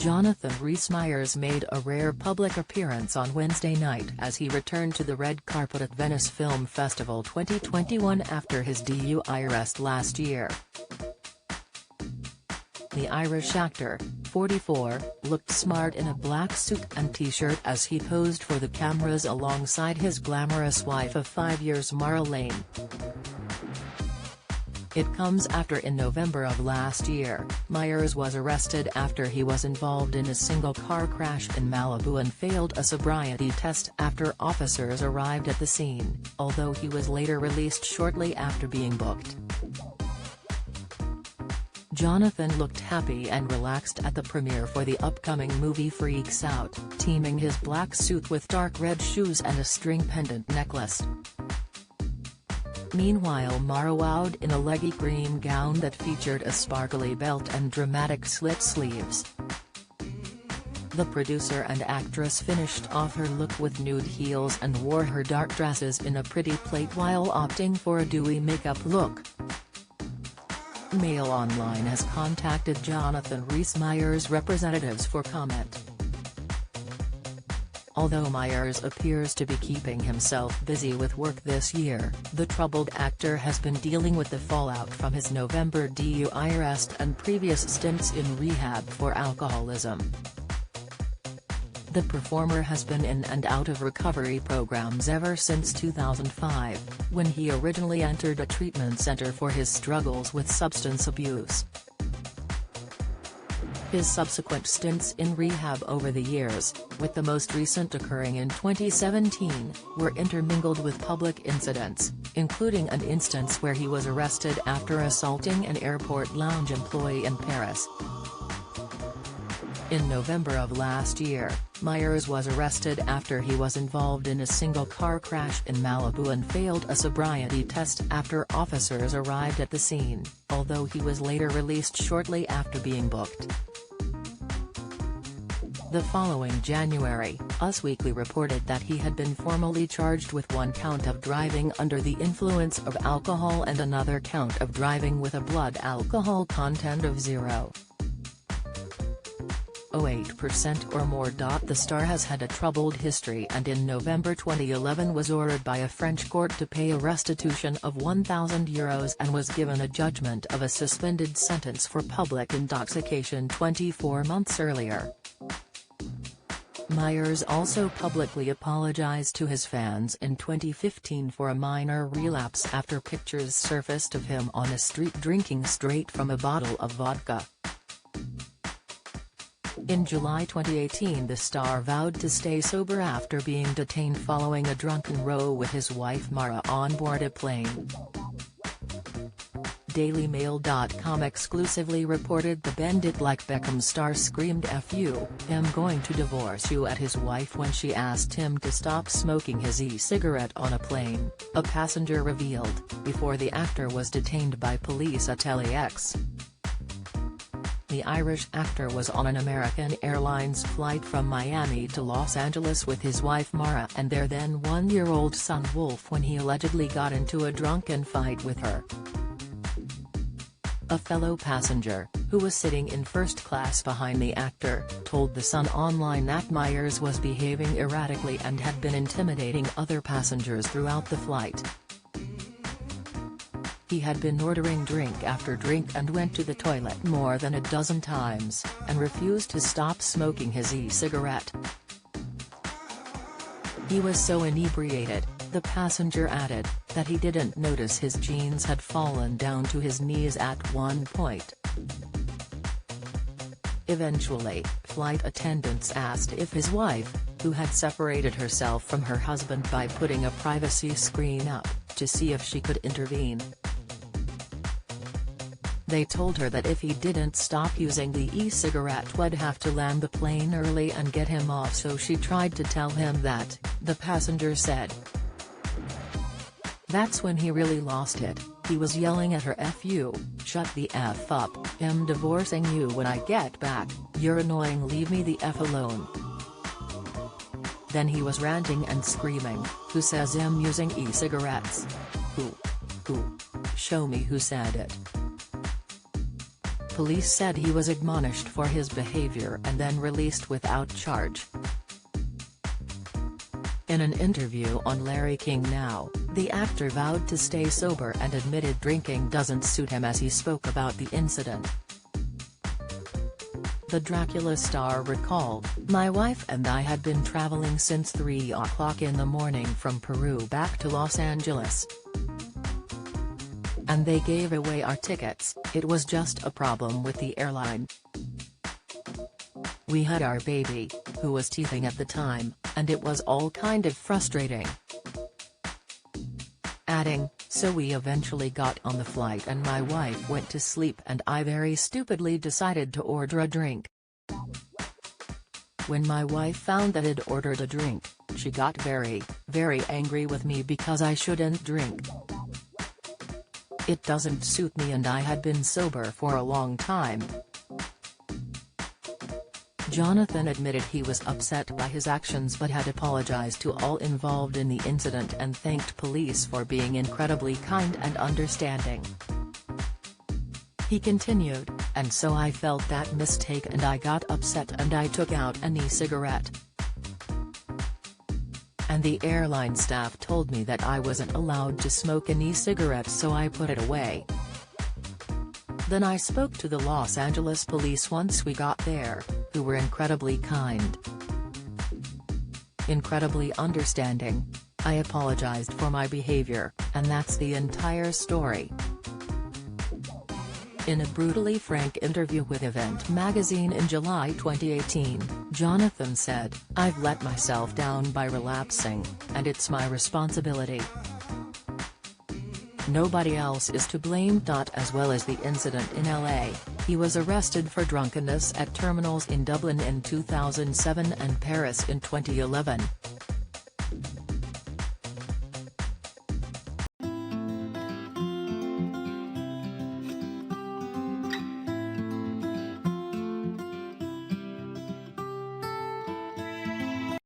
Rhys Meyers made a rare public appearance on Wednesday night as he returned to the red carpet at Venice Film Festival 2021 after his DUI arrest last year. The Irish actor, 44, looked smart in a black suit and t-shirt as he posed for the cameras alongside his glamorous wife of 5 years Mara Lane. It comes after in November of last year, Meyers was arrested after he was involved in a single-car crash in Malibu and failed a sobriety test after officers arrived at the scene, although he was later released shortly after being booked. Jonathan looked happy and relaxed at the premiere for the upcoming movie Freaks Out, teaming his black suit with dark red shoes and a string pendant necklace. Meanwhile, Mara wowed in a leggy green gown that featured a sparkly belt and dramatic slit sleeves. The producer and actress finished off her look with nude heels and wore her dark dresses in a pretty plait while opting for a dewy makeup look. Mail Online has contacted Rhys Meyers' representatives for comment. Although Meyers appears to be keeping himself busy with work this year, the troubled actor has been dealing with the fallout from his November DUI arrest and previous stints in rehab for alcoholism. The performer has been in and out of recovery programs ever since 2005, when he originally entered a treatment center for his struggles with substance abuse. His subsequent stints in rehab over the years, with the most recent occurring in 2017, were intermingled with public incidents, including an instance where he was arrested after assaulting an airport lounge employee in Paris. In November of last year, Meyers was arrested after he was involved in a single-car crash in Malibu and failed a sobriety test after officers arrived at the scene, although he was later released shortly after being booked. The following January, Us Weekly reported that he had been formally charged with 1 count of driving under the influence of alcohol and another count of driving with a blood alcohol content of 0.08% or more. The star has had a troubled history and in November 2011 was ordered by a French court to pay a restitution of €1,000 and was given a judgment of a suspended sentence for public intoxication 24 months earlier. Meyers also publicly apologized to his fans in 2015 for a minor relapse after pictures surfaced of him on a street drinking straight from a bottle of vodka. In July 2018, the star vowed to stay sober after being detained following a drunken row with his wife Mara on board a plane. DailyMail.com exclusively reported the Bend It Like Beckham star screamed "F you, I'm going to divorce you" at his wife when she asked him to stop smoking his e-cigarette on a plane, a passenger revealed, before the actor was detained by police at LAX. The Irish actor was on an American Airlines flight from Miami to Los Angeles with his wife Mara and their then 1-year-old son Wolf when he allegedly got into a drunken fight with her. A fellow passenger, who was sitting in first class behind the actor, told The Sun online that Meyers was behaving erratically and had been intimidating other passengers throughout the flight. He had been ordering drink after drink and went to the toilet more than a dozen times, and refused to stop smoking his e-cigarette. He was so inebriated, the passenger added, that he didn't notice his jeans had fallen down to his knees at one point. Eventually, flight attendants asked if his wife, who had separated herself from her husband by putting a privacy screen up, to see if she could intervene. They told her that if he didn't stop using the e-cigarette would have to land the plane early and get him off, so she tried to tell him that, the passenger said. That's when he really lost it. He was yelling at her, "F you, shut the F up, I'm divorcing you when I get back, you're annoying, leave me the F alone." Then he was ranting and screaming, "Who says I'm using e-cigarettes? Who? Show me who said it." Police said he was admonished for his behavior and then released without charge. In an interview on Larry King Now, the actor vowed to stay sober and admitted drinking doesn't suit him as he spoke about the incident. The Dracula star recalled, "My wife and I had been traveling since 3 o'clock in the morning from Peru back to Los Angeles. And they gave away our tickets. It was just a problem with the airline. We had our baby, who was teething at the time, and it was all kind of frustrating." Adding, "So we eventually got on the flight and my wife went to sleep and I very stupidly decided to order a drink. When my wife found that I'd ordered a drink, she got very, very angry with me because I shouldn't drink. It doesn't suit me and I had been sober for a long time." Jonathan admitted he was upset by his actions but had apologized to all involved in the incident and thanked police for being incredibly kind and understanding. He continued, "And so I felt that mistake and I got upset and I took out an e-cigarette. And the airline staff told me that I wasn't allowed to smoke an e-cigarette, so I put it away. Then I spoke to the Los Angeles police once we got there, who were incredibly kind. Incredibly understanding. I apologized for my behavior, and that's the entire story." In a brutally frank interview with Event magazine in July 2018, Jonathan said, "I've let myself down by relapsing, and it's my responsibility. Nobody else is to blame." As well as the incident in LA, he was arrested for drunkenness at terminals in Dublin in 2007 and Paris in 2011.